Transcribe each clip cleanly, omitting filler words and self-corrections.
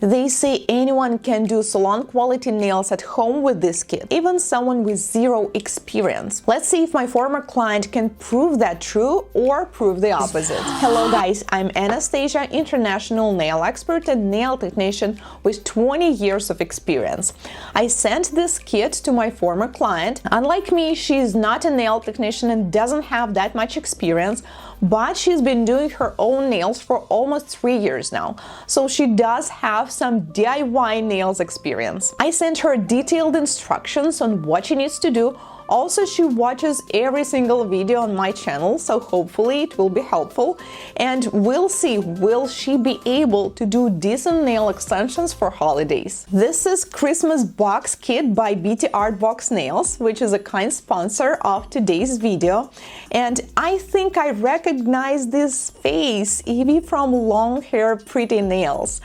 They say anyone can do salon quality nails at home with this kit, even someone with zero experience. Let's see if my former client can prove that true or prove the opposite. Hello guys, I'm Anastasia, international nail expert and nail technician with 20 years of experience. I sent this kit to my former client. Unlike me, she's not a nail technician and doesn't have that much experience, but she's been doing her own nails for almost 3 years now, so she does have some DIY nails experience. I sent her detailed instructions on what she needs to do. Also, she watches every single video on my channel, so hopefully it will be helpful, and we'll see, will she be able to do decent nail extensions for holidays. This is Christmas box kit by BTARTbox Nails, which is a kind sponsor of today's video, and I think I recognize this face, Evie from Long Hair Pretty Nails.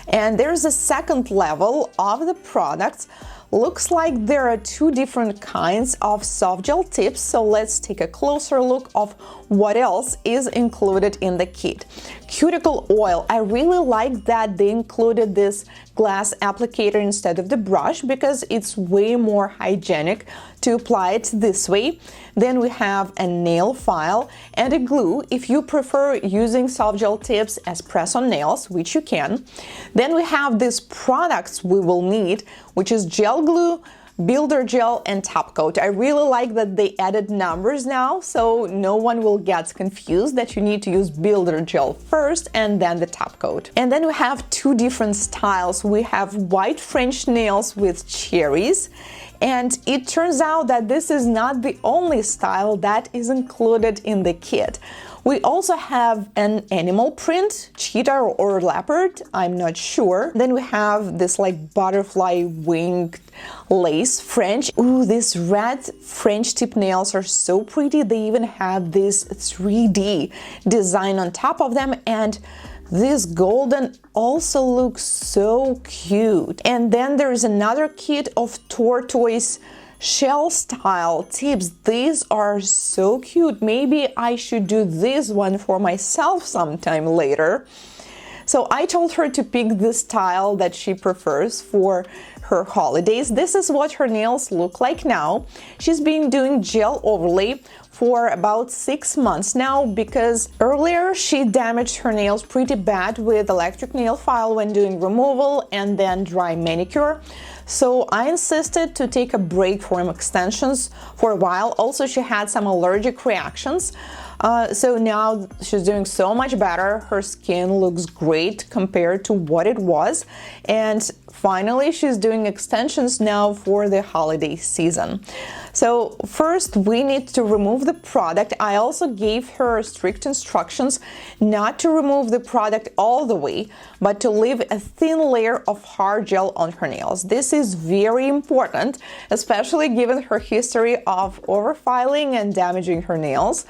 And there's a second level of the products. Looks like there are two different kinds of soft gel tips, so let's take a closer look of what else is included in the kit. Cuticle oil. I really like that they included this glass applicator instead of the brush because it's way more hygienic to apply it this way. Then we have a nail file and a glue if you prefer using soft gel tips as press-on nails, which you can. Then we have these products we will need, which is gel glue, builder gel, and top coat. I really like that they added numbers now, so no one will get confused that you need to use builder gel first and then the top coat. And then we have two different styles. We have white French nails with cherries, and it turns out that this is not the only style that is included in the kit. We also have an animal print, cheetah or leopard, I'm not sure. Then we have this like butterfly winged lace French. Ooh, these red French tip nails are so pretty. They even have this 3D design on top of them, and this golden also looks so cute. And then there's another kit of tortoise shell style tips. These are so cute. Maybe I should do this one for myself sometime later. So I told her to pick the style that she prefers for her holidays. This is what her nails look like now. She's been doing gel overlay for about 6 months now because earlier she damaged her nails pretty bad with electric nail file when doing removal and then dry manicure. So I insisted to take a break from extensions for a while. Also, she had some allergic reactions. So now she's doing so much better. Her skin looks great compared to what it was. And finally, she's doing extensions now for the holiday season. So first, we need to remove the product. I also gave her strict instructions not to remove the product all the way, but to leave a thin layer of hard gel on her nails. This is very important, especially given her history of overfiling and damaging her nails.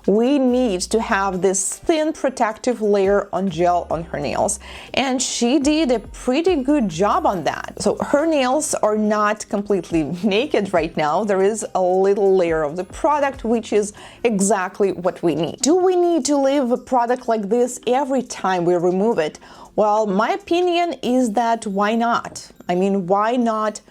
We need to have this thin protective layer on gel on her nails, and she did a pretty good job on that. So her nails are not completely naked right now. There is a little layer of the product, which is exactly what we need. Do we need to leave a product like this every time we remove it? Well, my opinion is that why not? I mean, why not?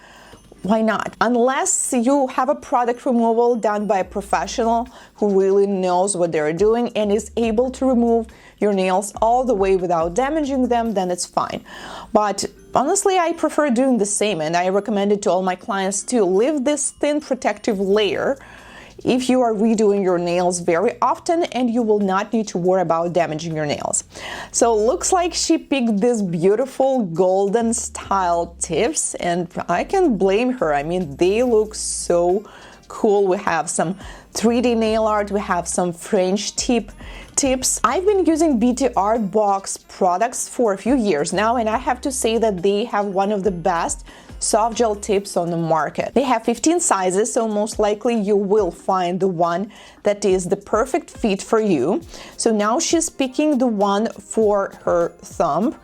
Why not? Unless you have a product removal done by a professional who really knows what they're doing and is able to remove your nails all the way without damaging them, then it's fine. But honestly, I prefer doing the same, and I recommend it to all my clients to leave this thin protective layer if you are redoing your nails very often, and you will not need to worry about damaging your nails. So looks like she picked these beautiful golden style tips, and I can blame her. I mean, they look so cool. We have some 3D nail art, we have some French tips. I've been using BTARTbox products for a few years now, and I have to say that they have one of the best soft gel tips on the market. They have 15 sizes, so most likely you will find the one that is the perfect fit for you. So now she's picking the one for her thumb,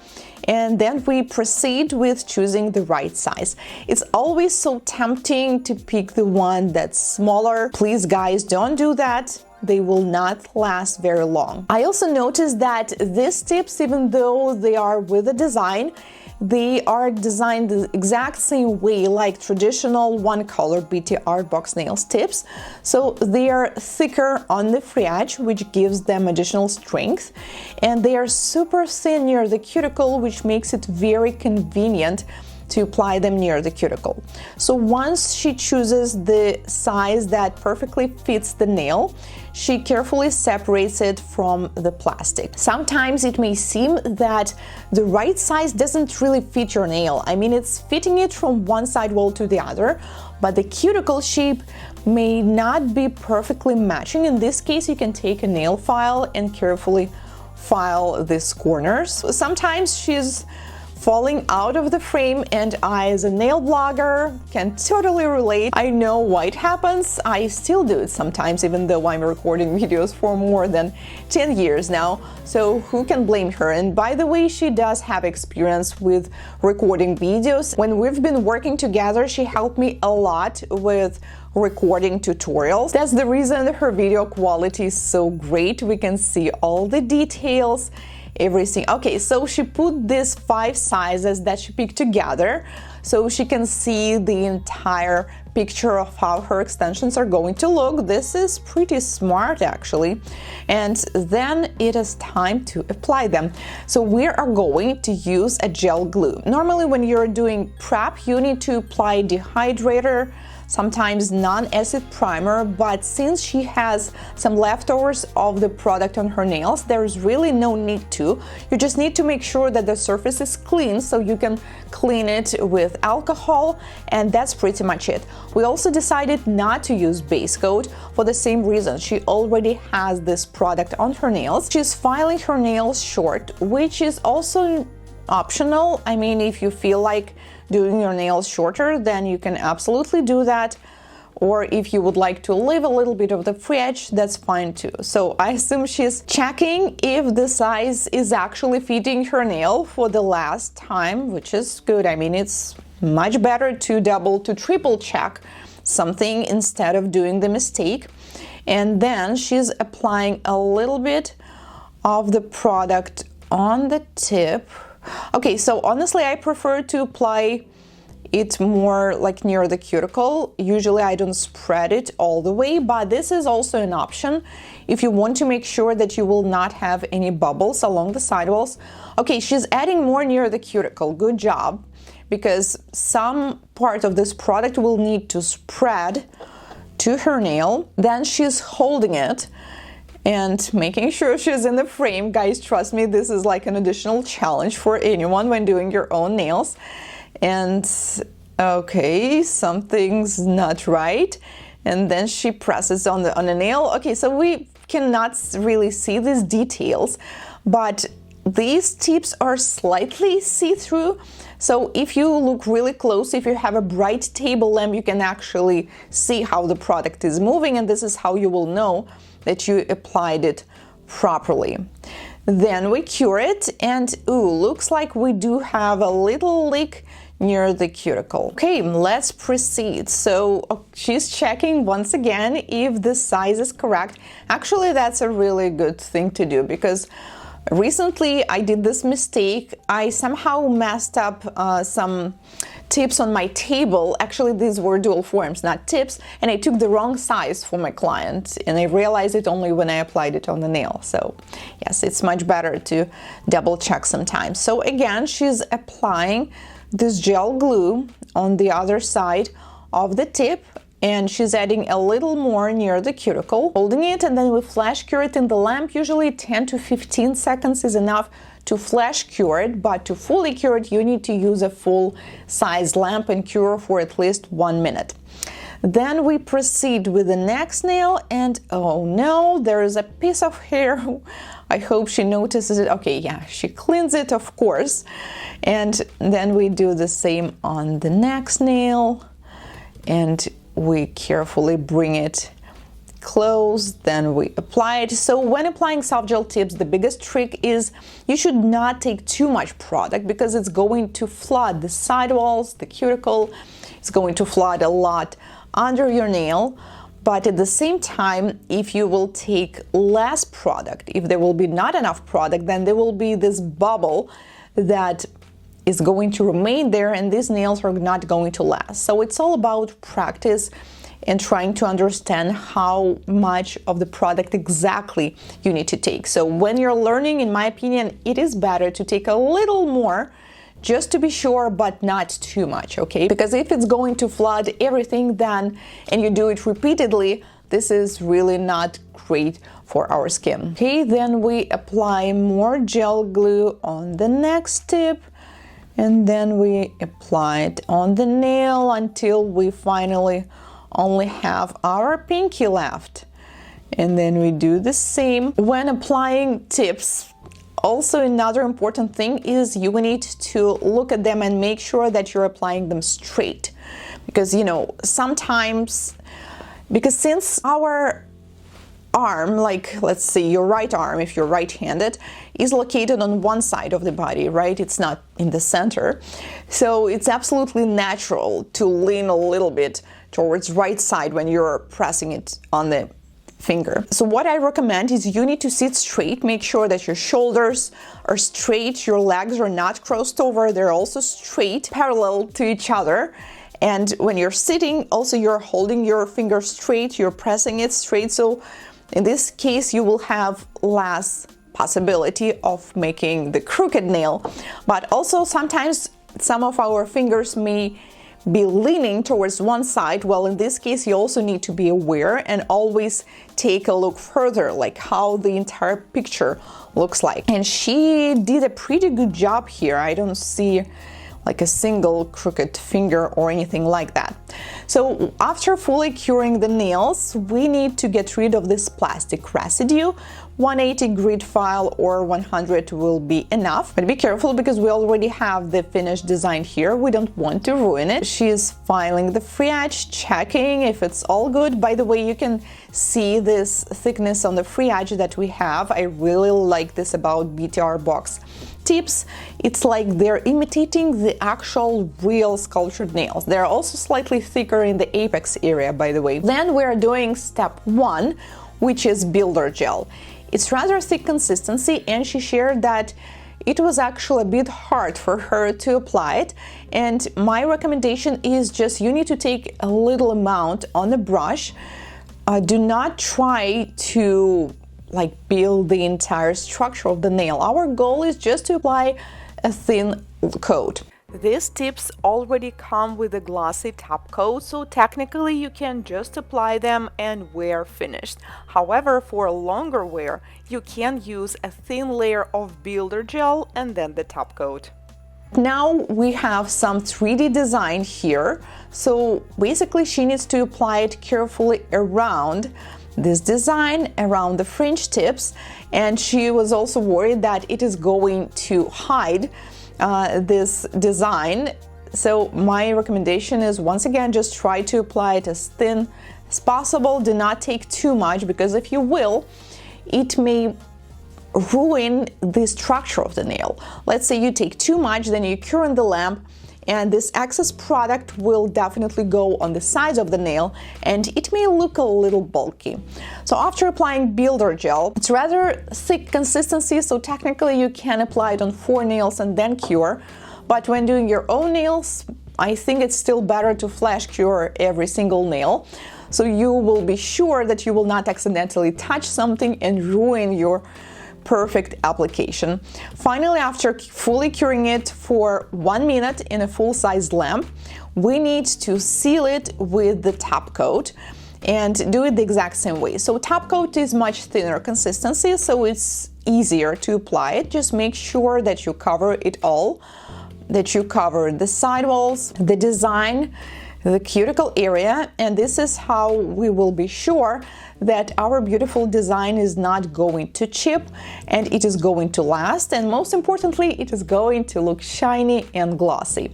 and then we proceed with choosing the right size. It's always so tempting to pick the one that's smaller. Please guys, don't do that. They will not last very long. I also noticed that these tips, even though they are with a design, They are designed the exact same way like traditional one-color BTARTbox nails tips. So they are thicker on the free edge, which gives them additional strength, and they are super thin near the cuticle, which makes it very convenient to apply them near the cuticle. So once she chooses the size that perfectly fits the nail, she carefully separates it from the plastic. Sometimes it may seem that the right size doesn't really fit your nail. I mean, it's fitting it from one sidewall to the other, but the cuticle shape may not be perfectly matching. In this case, you can take a nail file and carefully file these corners. Sometimes she's falling out of the frame, and I, as a nail blogger, can totally relate. I know why it happens. I still do it sometimes, even though I'm recording videos for more than 10 years now. So who can blame her? And by the way, she does have experience with recording videos. When we've been working together, she helped me a lot with recording tutorials. That's the reason her video quality is so great. We can see all the details, everything. Okay, so she put these 5 sizes that she picked together so she can see the entire picture of how her extensions are going to look. This is pretty smart, actually. And then it is time to apply them. So we are going to use a gel glue. Normally when you're doing prep, you need to apply dehydrator, sometimes non-acid primer, but since she has some leftovers of the product on her nails, there's really no need to. You just need to make sure that the surface is clean, so you can clean it with alcohol, and that's pretty much it. We also decided not to use base coat for the same reason. She already has this product on her nails. She's filing her nails short, which is also optional. I mean, if you feel like doing your nails shorter, then you can absolutely do that. Or if you would like to leave a little bit of the free edge, that's fine too. So I assume she's checking if the size is actually fitting her nail for the last time, which is good. I mean, it's much better to double to triple check something instead of doing the mistake. And then she's applying a little bit of the product on the tip. Okay, so honestly, I prefer to apply it more like near the cuticle. Usually I don't spread it all the way, but this is also an option if you want to make sure that you will not have any bubbles along the sidewalls. Okay, she's adding more near the cuticle. Good job, because some part of this product will need to spread to her nail. Then she's holding it and making sure she's in the frame. Guys, trust me, this is like an additional challenge for anyone when doing your own nails. And okay, something's not right. And then she presses on the nail. Okay, so we cannot really see these details, but these tips are slightly see-through. So if you look really close, if you have a bright table lamp, you can actually see how the product is moving, and this is how you will know that you applied it properly. Then we cure it, and ooh, looks like we do have a little leak near the cuticle. Okay, let's proceed. So she's checking once again if the size is correct. Actually, that's a really good thing to do, because recently I did this mistake. I somehow messed up some tips on my table. Actually, these were dual forms, not tips, and I took the wrong size for my client, and I realized it only when I applied it on the nail. So yes, it's much better to double check sometimes. So again, she's applying this gel glue on the other side of the tip, and she's adding a little more near the cuticle, holding it, and then we flash cure it in the lamp. Usually 10 to 15 seconds is enough to flash cure it, but to fully cure it, you need to use a full size lamp and cure for at least 1 minute. Then we proceed with the next nail, and oh no, there is a piece of hair. I hope she notices it. Okay, yeah, she cleans it, of course. And then we do the same on the next nail, and we carefully bring it close, then we apply it. So when applying soft gel tips, the biggest trick is you should not take too much product, because it's going to flood the sidewalls, the cuticle. It's going to flood a lot under your nail. But at the same time, if you will take less product, if there will be not enough product, then there will be this bubble that is going to remain there and these nails are not going to last. So it's all about practice and trying to understand how much of the product exactly you need to take. So when you're learning, in my opinion, it is better to take a little more just to be sure, but not too much, okay? Because if it's going to flood everything then, and you do it repeatedly, this is really not great for our skin. Okay, then we apply more gel glue on the next tip, and then we apply it on the nail until we finally only have our pinky left. And then we do the same. When applying tips, also another important thing is you need to look at them and make sure that you're applying them straight. Because, you know, sometimes, because since our arm, like let's say your right arm, if you're right-handed, is located on one side of the body, right? It's not in the center. So it's absolutely natural to lean a little bit towards right side when you're pressing it on the finger. So what I recommend is you need to sit straight, make sure that your shoulders are straight, your legs are not crossed over, they're also straight, parallel to each other. And when you're sitting, also you're holding your finger straight, you're pressing it straight. So in this case, you will have less possibility of making the crooked nail. But also sometimes some of our fingers may be leaning towards one side. Well, in this case, you also need to be aware and always take a look further, like how the entire picture looks like. And she did a pretty good job here. I don't see like a single crooked finger or anything like that. So after fully curing the nails, we need to get rid of this plastic residue. 180 grit file or 100 will be enough, but be careful because we already have the finished design here. We don't want to ruin it. She's filing the free edge, checking if it's all good. By the way, you can see this thickness on the free edge that we have. I really like this about BTARTbox tips. It's like they're imitating the actual real sculptured nails. They're also slightly thicker in the apex area, by the way. Then we're doing step 1, which is builder gel. It's rather thick consistency, and she shared that it was actually a bit hard for her to apply it. And my recommendation is just you need to take a little amount on the brush. Do not try to like build the entire structure of the nail. Our goal is just to apply a thin coat. These tips already come with a glossy top coat, so technically you can just apply them and wear finished. However, for longer wear, you can use a thin layer of builder gel and then the top coat. Now we have some 3D design here, so basically she needs to apply it carefully around this design, around the fringe tips, and she was also worried that it is going to hide this design. So my recommendation is, once again, just try to apply it as thin as possible. Do not take too much, because if you will, it may ruin the structure of the nail. Let's say you take too much, then you cure in the lamp, and this excess product will definitely go on the sides of the nail and it may look a little bulky. So after applying builder gel, it's rather thick consistency, so technically you can apply it on 4 nails and then cure. But when doing your own nails, I think it's still better to flash cure every single nail, so you will be sure that you will not accidentally touch something and ruin your perfect application. Finally, after fully curing it for 1 minute in a full-sized lamp, we need to seal it with the top coat and do it the exact same way. So top coat is much thinner consistency, so it's easier to apply it. Just make sure that you cover it all, that you cover the sidewalls, the design, the cuticle area, and this is how we will be sure that our beautiful design is not going to chip and it is going to last, and most importantly, it is going to look shiny and glossy.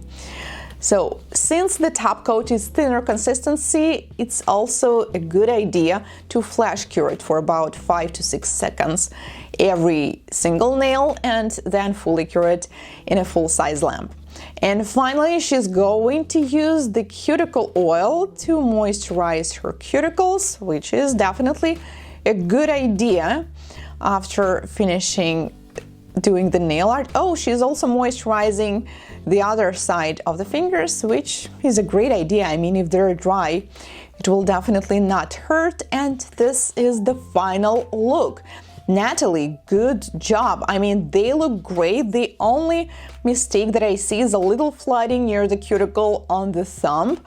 So since the top coat is thinner consistency, it's also a good idea to flash cure it for about 5 to 6 seconds every single nail and then fully cure it in a full-size lamp. And finally, she's going to use the cuticle oil to moisturize her cuticles, which is definitely a good idea after finishing doing the nail art. Oh, she's also moisturizing the other side of the fingers, which is a great idea. I mean, if they're dry, it will definitely not hurt. And this is the final look. Natalie, good job. I mean, they look great. The only mistake that I see is a little flooding near the cuticle on the thumb.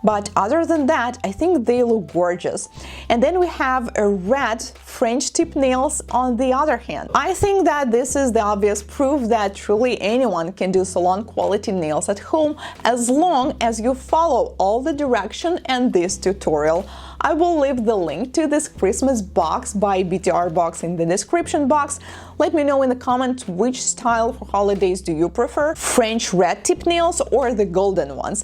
But other than that, I think they look gorgeous. And then we have a red French tip nails on the other hand. I think that this is the obvious proof that truly anyone can do salon quality nails at home as long as you follow all the direction in this tutorial. I will leave the link to this Christmas box by BTARTbox in the description box. Let me know in the comments which style for holidays do you prefer, French red tip nails or the golden ones.